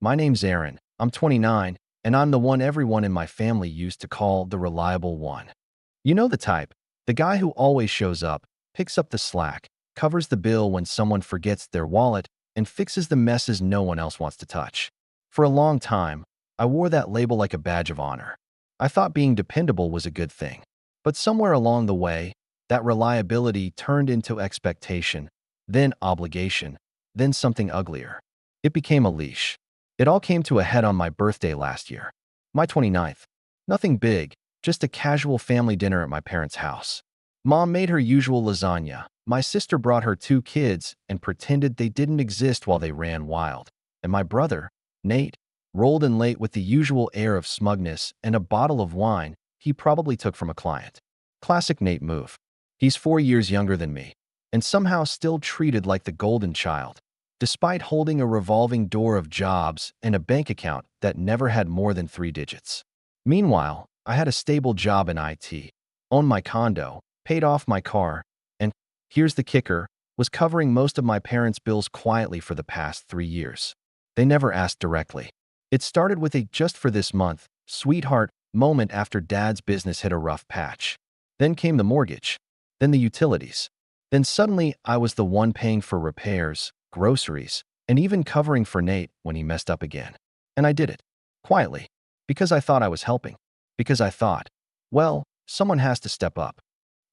My name's Aaron. I'm 29, and I'm the one everyone in my family used to call the reliable one. You know the type, the guy who always shows up, picks up the slack, covers the bill when someone forgets their wallet, and fixes the messes no one else wants to touch. For a long time, I wore that label like a badge of honor. I thought being dependable was a good thing. But somewhere along the way, that reliability turned into expectation, then obligation, then something uglier. It became a leash. It all came to a head on my birthday last year. My 29th. Nothing big, just a casual family dinner at my parents' house. Mom made her usual lasagna. My sister brought her two kids and pretended they didn't exist while they ran wild. And my brother, Nate, rolled in late with the usual air of smugness and a bottle of wine he probably took from a client. Classic Nate move. He's 4 years younger than me, and somehow still treated like the golden child, despite holding a revolving door of jobs and a bank account that never had more than 3 digits. Meanwhile, I had a stable job in IT, owned my condo, paid off my car, and, here's the kicker, was covering most of my parents' bills quietly for the past 3 years. They never asked directly. It started with a just for this month, sweetheart moment after dad's business hit a rough patch. Then came the mortgage, then the utilities. Then suddenly I was the one paying for repairs, groceries, and even covering for Nate when he messed up again. And I did it, quietly, because I thought I was helping. Because I thought, well, someone has to step up.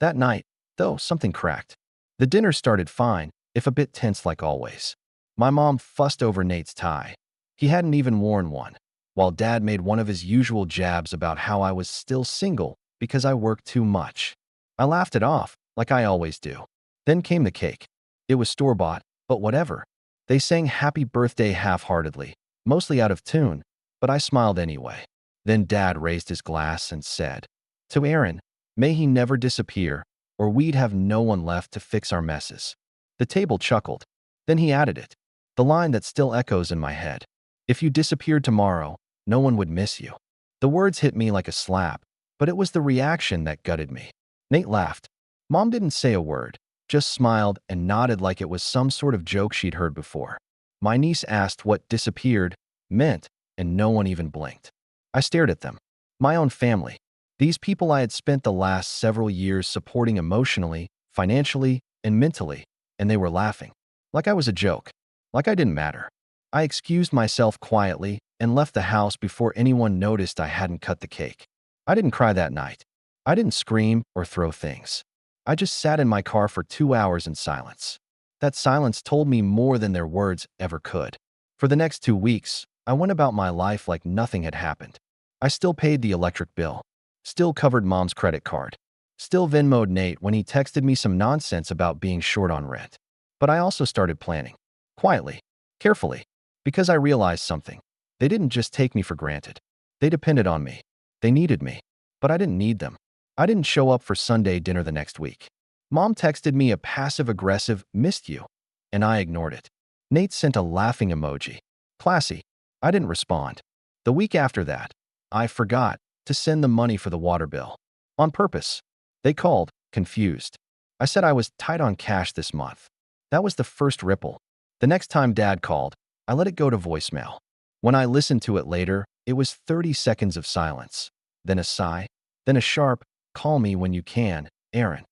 That night, though, something cracked. The dinner started fine, if a bit tense like always. My mom fussed over Nate's tie. He hadn't even worn one, while Dad made one of his usual jabs about how I was still single because I worked too much. I laughed it off, like I always do. Then came the cake. It was store-bought, but whatever. They sang happy birthday half-heartedly, mostly out of tune, but I smiled anyway. Then Dad raised his glass and said, "To Aaron, may he never disappear, or we'd have no one left to fix our messes." The table chuckled. Then he added it, the line that still echoes in my head. "If you disappeared tomorrow, no one would miss you." The words hit me like a slap, but it was the reaction that gutted me. Nate laughed. Mom didn't say a word, just smiled and nodded like it was some sort of joke she'd heard before. My niece asked what disappeared meant, and no one even blinked. I stared at them. My own family. These people I had spent the last several years supporting emotionally, financially, and mentally, and they were laughing. Like I was a joke. Like I didn't matter. I excused myself quietly and left the house before anyone noticed I hadn't cut the cake. I didn't cry that night. I didn't scream or throw things. I just sat in my car for 2 hours in silence. That silence told me more than their words ever could. For the next 2 weeks, I went about my life like nothing had happened. I still paid the electric bill, still covered Mom's credit card, still Venmo'd Nate when he texted me some nonsense about being short on rent. But I also started planning. Quietly, carefully, because I realized something. They didn't just take me for granted. They depended on me. They needed me. But I didn't need them. I didn't show up for Sunday dinner the next week. Mom texted me a passive-aggressive "missed you," and I ignored it. Nate sent a laughing emoji. Classy. I didn't respond. The week after that, I forgot to send the money for the water bill. On purpose. They called, confused. I said I was tight on cash this month. That was the first ripple. The next time Dad called, I let it go to voicemail. When I listened to it later, it was 30 seconds of silence. Then a sigh. Then a sharp, "Call me when you can, Aaron."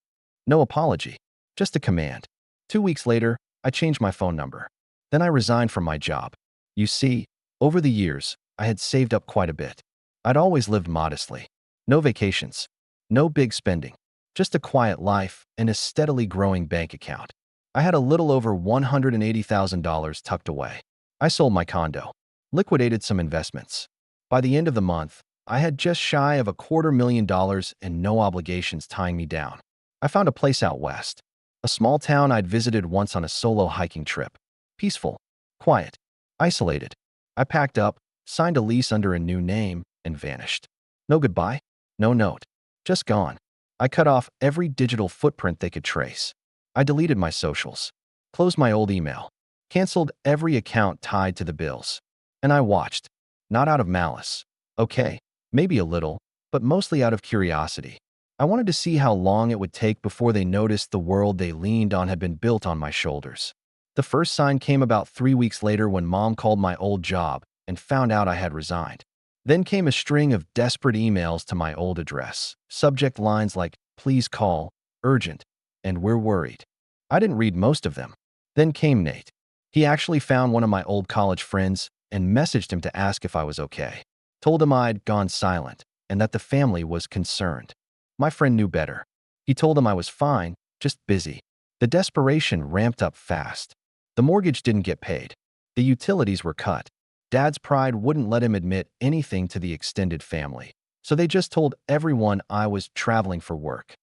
No apology. Just a command. 2 weeks later, I changed my phone number. Then I resigned from my job. You see, over the years, I had saved up quite a bit. I'd always lived modestly. No vacations. No big spending. Just a quiet life and a steadily growing bank account. I had a little over $180,000 tucked away. I sold my condo. Liquidated some investments. By the end of the month, I had just shy of $250,000 and no obligations tying me down. I found a place out west. A small town I'd visited once on a solo hiking trip. Peaceful. Quiet. Isolated. I packed up, signed a lease under a new name, and vanished. No goodbye. No note. Just gone. I cut off every digital footprint they could trace. I deleted my socials. Closed my old email. Canceled every account tied to the bills. And I watched. Not out of malice. Okay. Maybe a little, but mostly out of curiosity. I wanted to see how long it would take before they noticed the world they leaned on had been built on my shoulders. The first sign came about 3 weeks later when Mom called my old job, and found out I had resigned. Then came a string of desperate emails to my old address, subject lines like, "Please call," "Urgent," and "We're worried." I didn't read most of them. Then came Nate. He actually found one of my old college friends and messaged him to ask if I was okay. Told him I'd gone silent and that the family was concerned. My friend knew better. He told him I was fine, just busy. The desperation ramped up fast. The mortgage didn't get paid. The utilities were cut. Dad's pride wouldn't let him admit anything to the extended family, so they just told everyone I was traveling for work.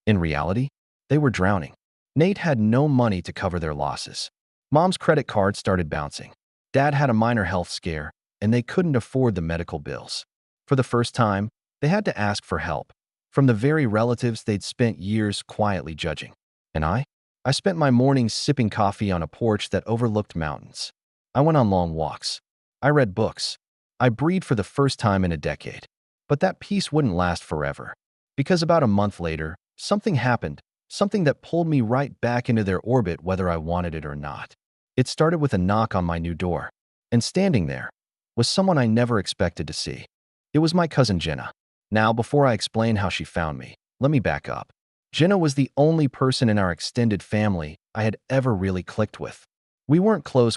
In reality, they were drowning. Nate had no money to cover their losses. Mom's credit card started bouncing. Dad had a minor health scare, and they couldn't afford the medical bills. For the first time, they had to ask for help from the very relatives they'd spent years quietly judging. And I spent my mornings sipping coffee on a porch that overlooked mountains. I went on long walks. I read books. I breathed for the first time in a decade. But that peace wouldn't last forever. Because about a month later, something happened, something that pulled me right back into their orbit whether I wanted it or not. It started with a knock on my new door. And standing there was someone I never expected to see. It was my cousin Jenna. Now, before I explain how she found me, let me back up. Jenna was the only person in our extended family I had ever really clicked with. We weren't close,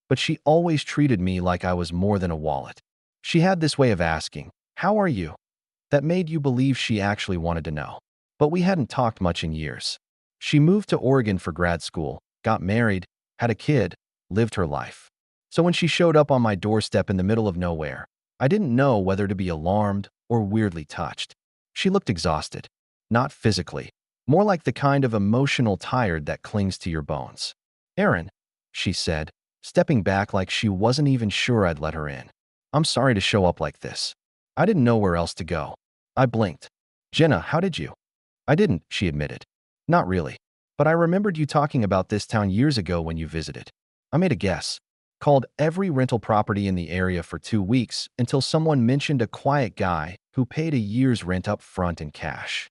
but she always treated me like I was more than a wallet. She had this way of asking, "How are you?" that made you believe she actually wanted to know. But we hadn't talked much in years. She moved to Oregon for grad school, got married, had a kid, lived her life. So when she showed up on my doorstep in the middle of nowhere, I didn't know whether to be alarmed or weirdly touched. She looked exhausted. Not physically, more like the kind of emotional tired that clings to your bones. "Aaron," she said, stepping back like she wasn't even sure I'd let her in. "I'm sorry to show up like this. I didn't know where else to go." I blinked. "Jenna, how did you?" "I didn't," she admitted. "Not really. But I remembered you talking about this town years ago when you visited. I made a guess. Called every rental property in the area for 2 weeks until someone mentioned a quiet guy who paid a year's rent up front in cash."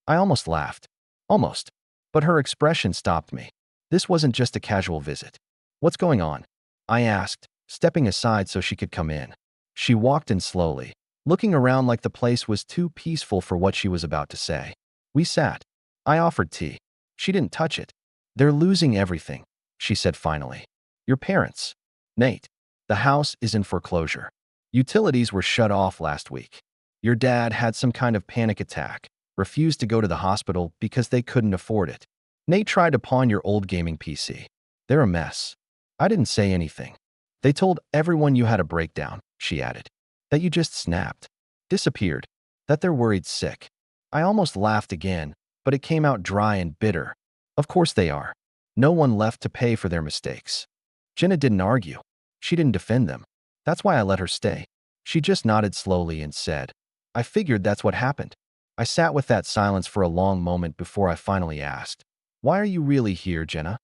I almost laughed. Almost. But her expression stopped me. This wasn't just a casual visit. "What's going on?" I asked, stepping aside so she could come in. She walked in slowly, looking around like the place was too peaceful for what she was about to say. We sat. I offered tea. She didn't touch it. "They're losing everything," she said finally. "Your parents." "Nate, the house is in foreclosure. Utilities were shut off last week. Your dad had some kind of panic attack, refused to go to the hospital because they couldn't afford it. Nate tried to pawn your old gaming PC. They're a mess." I didn't say anything. "They told everyone you had a breakdown," she added. "That you just snapped. Disappeared. That they're worried sick." I almost laughed again, but it came out dry and bitter. Of course they are. No one left to pay for their mistakes. Jenna didn't argue. She didn't defend them. That's why I let her stay. She just nodded slowly and said, "I figured that's what happened." I sat with that silence for a long moment before I finally asked, "Why are you really here, Jenna?"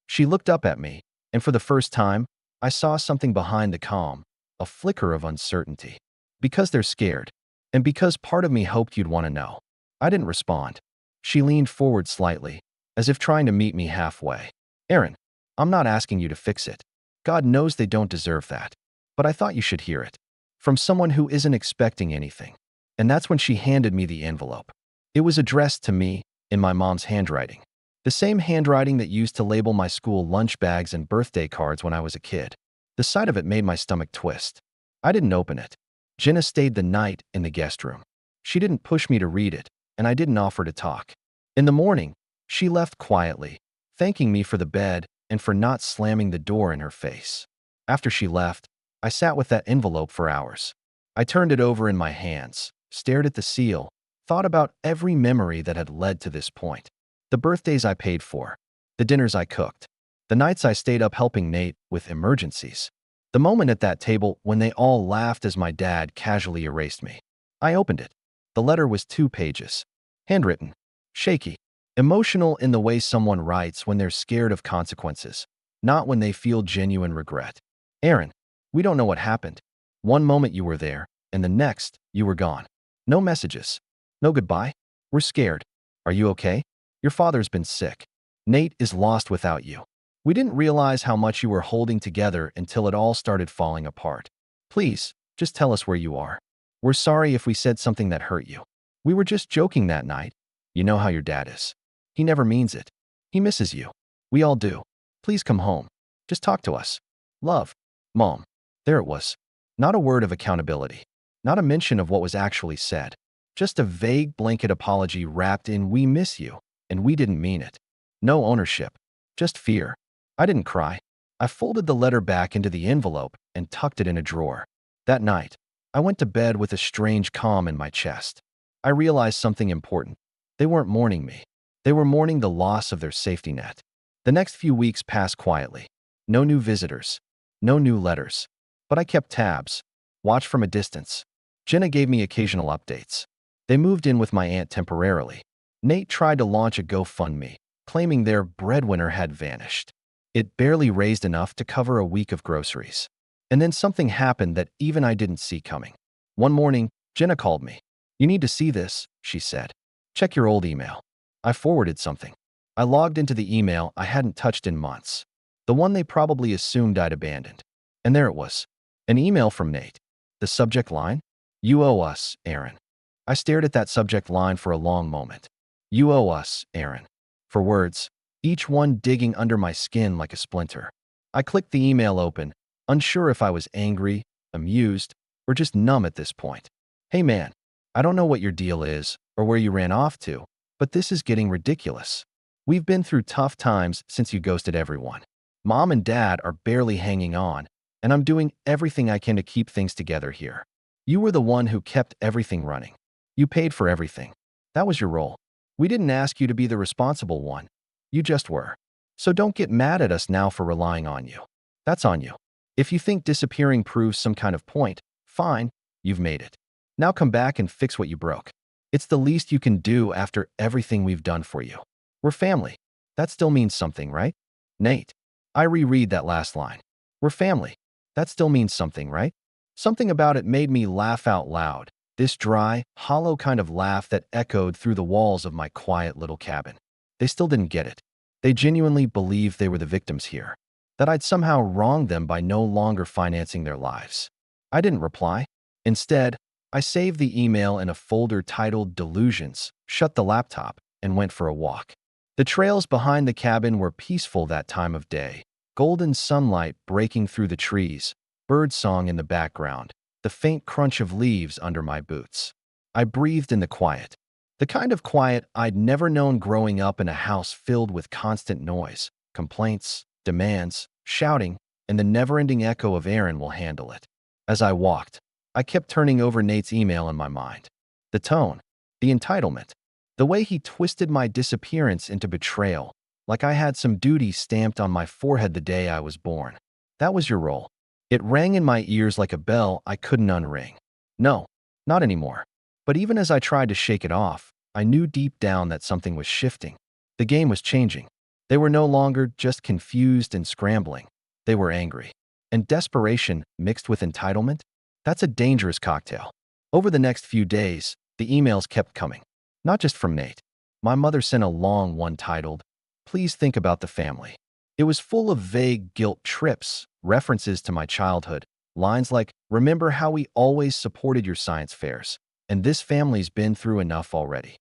She looked up at me, and for the first time, I saw something behind the calm, a flicker of uncertainty. "Because they're scared, and because part of me hoped you'd want to know." I didn't respond. She leaned forward slightly, as if trying to meet me halfway. "Aaron, I'm not asking you to fix it. God knows they don't deserve that. But I thought you should hear it. From someone who isn't expecting anything." And that's when she handed me the envelope. It was addressed to me, in my mom's handwriting. The same handwriting that used to label my school lunch bags and birthday cards when I was a kid. The sight of it made my stomach twist. I didn't open it. Jenna stayed the night in the guest room. She didn't push me to read it, and I didn't offer to talk. In the morning, she left quietly, thanking me for the bed and for not slamming the door in her face. After she left, I sat with that envelope for hours. I turned it over in my hands, stared at the seal, thought about every memory that had led to this point. The birthdays I paid for, the dinners I cooked, the nights I stayed up helping Nate with emergencies, the moment at that table when they all laughed as my dad casually erased me. I opened it. The letter was 2 pages. Handwritten, shaky, emotional in the way someone writes when they're scared of consequences, not when they feel genuine regret. "Aaron, we don't know what happened. One moment you were there, and the next, you were gone. No messages. No goodbye. We're scared. Are you okay? Your father's been sick. Nate is lost without you. We didn't realize how much you were holding together until it all started falling apart. Please, just tell us where you are. We're sorry if we said something that hurt you. We were just joking that night. You know how your dad is. He never means it. He misses you. We all do. Please come home. Just talk to us. Love. Mom. There it was. Not a word of accountability. Not a mention of what was actually said. Just a vague blanket apology wrapped in "we miss you," and we didn't mean it. No ownership. Just fear. I didn't cry. I folded the letter back into the envelope and tucked it in a drawer. That night, I went to bed with a strange calm in my chest. I realized something important. They weren't mourning me. They were mourning the loss of their safety net. The next few weeks passed quietly. No new visitors. No new letters. But I kept tabs. Watched from a distance. Jenna gave me occasional updates. They moved in with my aunt temporarily. Nate tried to launch a GoFundMe, claiming their breadwinner had vanished. It barely raised enough to cover a week of groceries. And then something happened that even I didn't see coming. One morning, Jenna called me. "You need to see this," she said. "Check your old email." I forwarded something. I logged into the email I hadn't touched in months. The one they probably assumed I'd abandoned. And there it was. An email from Nate. The subject line? "You owe us, Aaron." I stared at that subject line for a long moment. "You owe us, Aaron." For words, each one digging under my skin like a splinter. I clicked the email open, unsure if I was angry, amused, or just numb at this point. "Hey man, I don't know what your deal is or where you ran off to, but this is getting ridiculous. We've been through tough times since you ghosted everyone. Mom and Dad are barely hanging on, and I'm doing everything I can to keep things together here. You were the one who kept everything running. You paid for everything. That was your role. We didn't ask you to be the responsible one. You just were. So don't get mad at us now for relying on you. That's on you. If you think disappearing proves some kind of point, fine, you've made it. Now come back and fix what you broke. It's the least you can do after everything we've done for you. We're family. That still means something, right? Nate." I reread that last line. "We're family. That still means something, right?" Something about it made me laugh out loud. This dry, hollow kind of laugh that echoed through the walls of my quiet little cabin. They still didn't get it. They genuinely believed they were the victims here. That I'd somehow wronged them by no longer financing their lives. I didn't reply. Instead, I saved the email in a folder titled "Delusions," shut the laptop, and went for a walk. The trails behind the cabin were peaceful that time of day. Golden sunlight breaking through the trees, birdsong in the background, the faint crunch of leaves under my boots. I breathed in the quiet. The kind of quiet I'd never known growing up in a house filled with constant noise, complaints, demands, shouting, and the never-ending echo of "Aaron will handle it." As I walked, I kept turning over Nate's email in my mind. The tone, the entitlement, the way he twisted my disappearance into betrayal, like I had some duty stamped on my forehead the day I was born. That was your role. It rang in my ears like a bell I couldn't unring. No, not anymore. But even as I tried to shake it off, I knew deep down that something was shifting. The game was changing. They were no longer just confused and scrambling. They were angry. And desperation mixed with entitlement? That's a dangerous cocktail. Over the next few days, the emails kept coming. Not just from Nate. My mother sent a long one titled, "Please think about the family." It was full of vague guilt trips, references to my childhood, lines like, "Remember how we always supported your science fairs, and this family's been through enough already."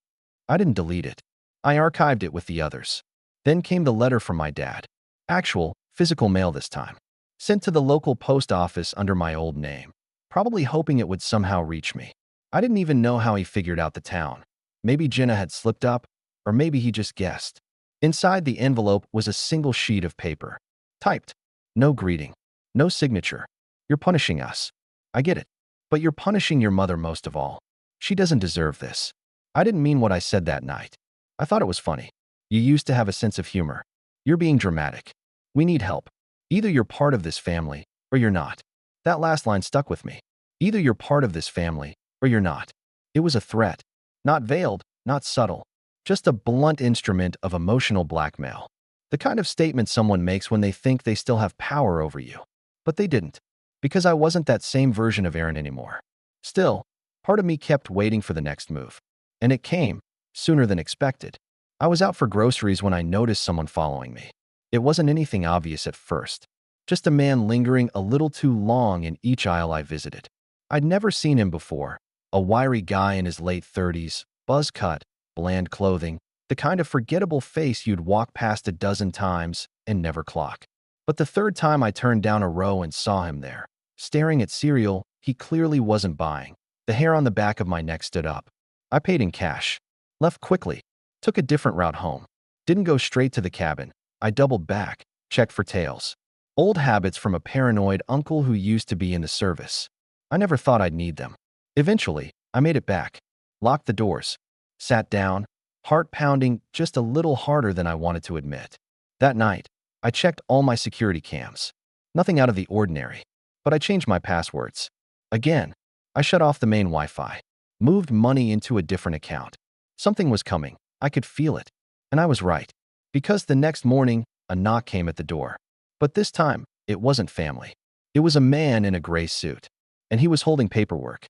I didn't delete it. I archived it with the others. Then came the letter from my dad. Actual, physical mail this time. Sent to the local post office under my old name, probably hoping it would somehow reach me. I didn't even know how he figured out the town. Maybe Jenna had slipped up, or maybe he just guessed. Inside the envelope was a single sheet of paper. Typed. No greeting. No signature. "You're punishing us. I get it. But you're punishing your mother most of all. She doesn't deserve this." I didn't mean what I said that night. I thought it was funny. "You used to have a sense of humor. You're being dramatic. We need help. Either you're part of this family, or you're not." That last line stuck with me. Either you're part of this family, or you're not. It was a threat. Not veiled, not subtle. Just a blunt instrument of emotional blackmail. The kind of statement someone makes when they think they still have power over you. But they didn't. Because I wasn't that same version of Aaron anymore. Still, part of me kept waiting for the next move. And it came, sooner than expected. I was out for groceries when I noticed someone following me. It wasn't anything obvious at first. Just a man lingering a little too long in each aisle I visited. I'd never seen him before. A wiry guy in his late 30s, buzz cut, bland clothing, the kind of forgettable face you'd walk past a dozen times and never clock. But the third time I turned down a row and saw him there, staring at cereal he clearly wasn't buying. The hair on the back of my neck stood up. I paid in cash, left quickly, took a different route home. Didn't go straight to the cabin. I doubled back, checked for tails. Old habits from a paranoid uncle who used to be in the service. I never thought I'd need them. Eventually, I made it back, locked the doors, sat down, heart pounding just a little harder than I wanted to admit. That night, I checked all my security cams. Nothing out of the ordinary, but I changed my passwords. Again, I shut off the main Wi-Fi, moved money into a different account. Something was coming. I could feel it. And I was right. Because the next morning, a knock came at the door. But this time, it wasn't family. It was a man in a gray suit. And he was holding paperwork.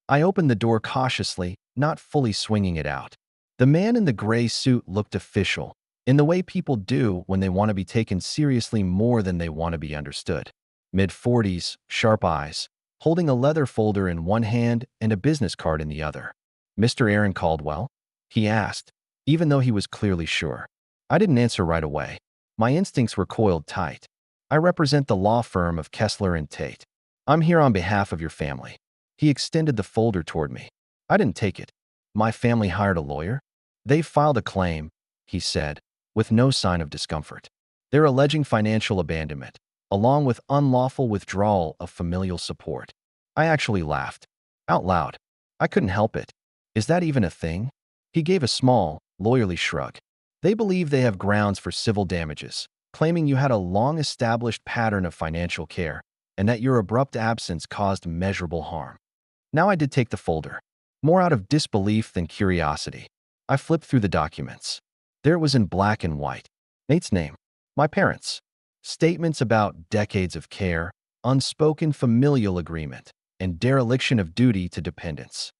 I opened the door cautiously, not fully swinging it out. The man in the gray suit looked official, in the way people do when they want to be taken seriously more than they want to be understood. Mid-40s, sharp eyes, holding a leather folder in one hand and a business card in the other. "Mr. Aaron Caldwell?" he asked, even though he was clearly sure. I didn't answer right away. My instincts were coiled tight. "I represent the law firm of Kessler and Tate. I'm here on behalf of your family." He extended the folder toward me. I didn't take it. "My family hired a lawyer? They've filed a claim," he said, with no sign of discomfort. "They're alleging financial abandonment, along with unlawful withdrawal of familial support." I actually laughed. Out loud. I couldn't help it. "Is that even a thing?" He gave a small, lawyerly shrug. "They believe they have grounds for civil damages, claiming you had a long-established pattern of financial care, and that your abrupt absence caused measurable harm." Now I did take the folder, more out of disbelief than curiosity. I flipped through the documents. There it was in black and white. Nate's name, my parents, statements about decades of care, unspoken familial agreement, and dereliction of duty to dependents.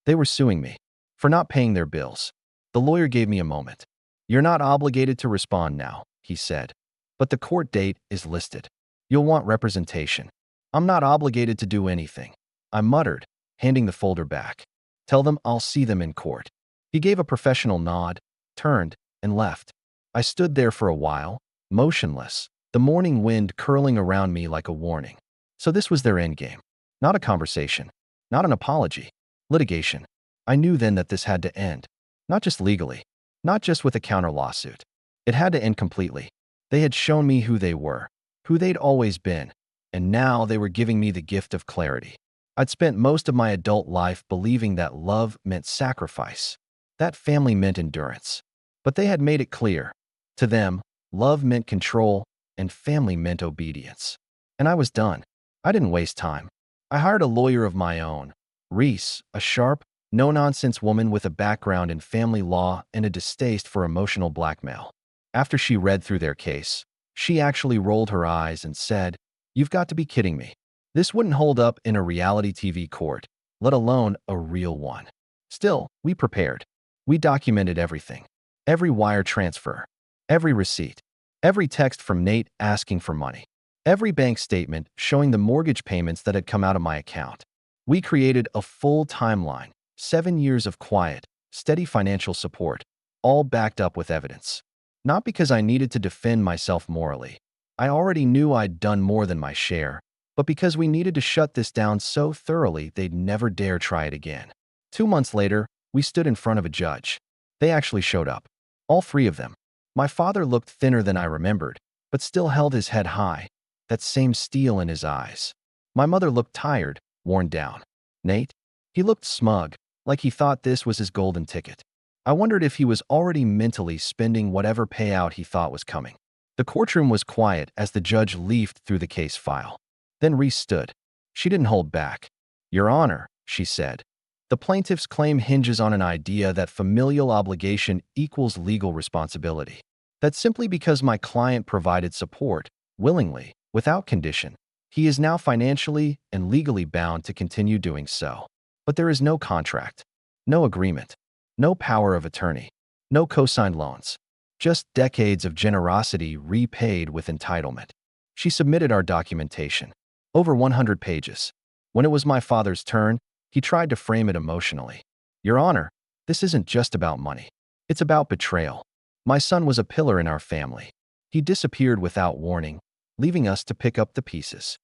They were suing me for not paying their bills. The lawyer gave me a moment. "You're not obligated to respond now," he said, "but the court date is listed. You'll want representation." "I'm not obligated to do anything," I muttered, handing the folder back. "Tell them I'll see them in court." He gave a professional nod, turned, and left. I stood there for a while, motionless, the morning wind curling around me like a warning. So this was their endgame. Not a conversation, not an apology, litigation. I knew then that this had to end. Not just legally, not just with a counter lawsuit. It had to end completely. They had shown me who they were, who they'd always been, and now they were giving me the gift of clarity. I'd spent most of my adult life believing that love meant sacrifice, that family meant endurance. But they had made it clear. To them, love meant control, and family meant obedience. And I was done. I didn't waste time. I hired a lawyer of my own, Reese, a sharp, no-nonsense woman with a background in family law and a distaste for emotional blackmail. After she read through their case, she actually rolled her eyes and said, "You've got to be kidding me. This wouldn't hold up in a reality TV court, let alone a real one." Still, we prepared. We documented everything. Every wire transfer, every receipt, every text from Nate asking for money, every bank statement showing the mortgage payments that had come out of my account. We created a full timeline, 7 years of quiet, steady financial support, all backed up with evidence. Not because I needed to defend myself morally. I already knew I'd done more than my share, but because we needed to shut this down so thoroughly they'd never dare try it again. 2 months later, we stood in front of a judge. They actually showed up. All 3 of them. My father looked thinner than I remembered, but still held his head high, that same steel in his eyes. My mother looked tired, worn down. Nate? He looked smug, like he thought this was his golden ticket. I wondered if he was already mentally spending whatever payout he thought was coming. The courtroom was quiet as the judge leafed through the case file. Then Reese stood. She didn't hold back. "Your Honor," she said, "the plaintiff's claim hinges on an idea that familial obligation equals legal responsibility. That simply because my client provided support, willingly, without condition, he is now financially and legally bound to continue doing so. But there is no contract, no agreement, no power of attorney, no co-signed loans. Just decades of generosity repaid with entitlement." She submitted our documentation. Over 100 pages. When it was my father's turn, he tried to frame it emotionally. Your Honor, this isn't just about money. It's about betrayal. My son was a pillar in our family. He disappeared without warning, leaving us to pick up the pieces.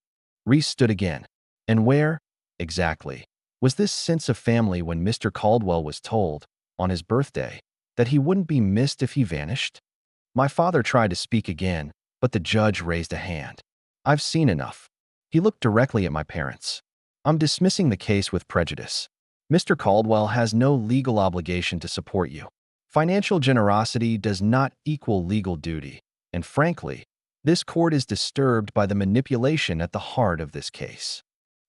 Reese stood again. And where, exactly, was this sense of family when Mr. Caldwell was told, on his birthday, that he wouldn't be missed if he vanished? My father tried to speak again, but the judge raised a hand. I've seen enough. He looked directly at my parents. I'm dismissing the case with prejudice. Mr. Caldwell has no legal obligation to support you. Financial generosity does not equal legal duty, and frankly, this court is disturbed by the manipulation at the heart of this case.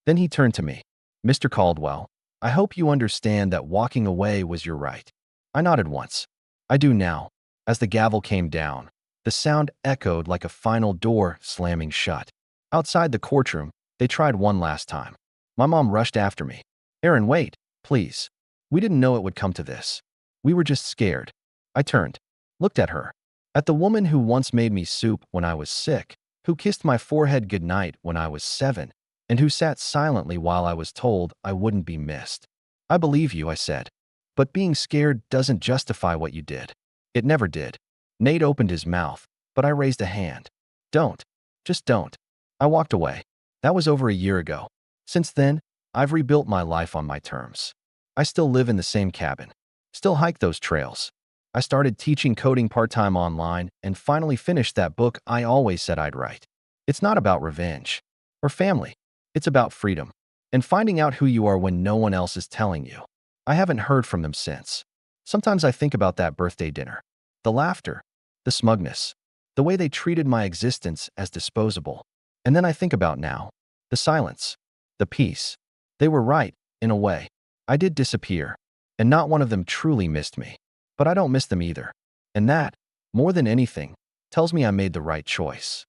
Then he turned to me. Mr. Caldwell, I hope you understand that walking away was your right. I nodded once. I do now. As the gavel came down, the sound echoed like a final door slamming shut. Outside the courtroom, they tried one last time. My mom rushed after me. Aaron, wait, please. We didn't know it would come to this. We were just scared. I turned, looked at her. At the woman who once made me soup when I was sick, who kissed my forehead goodnight when I was 7, and who sat silently while I was told I wouldn't be missed. I believe you, I said. But being scared doesn't justify what you did. It never did. Nate opened his mouth, but I raised a hand. Don't. Just don't. I walked away. That was over a year ago. Since then, I've rebuilt my life on my terms. I still live in the same cabin. Still hike those trails. I started teaching coding part-time online and finally finished that book I always said I'd write. It's not about revenge or family. It's about freedom and finding out who you are when no one else is telling you. I haven't heard from them since. Sometimes I think about that birthday dinner. The laughter, the smugness, the way they treated my existence as disposable. And then I think about now, the silence, the peace. They were right, in a way. I did disappear, and not one of them truly missed me. But I don't miss them either. And that, more than anything, tells me I made the right choice.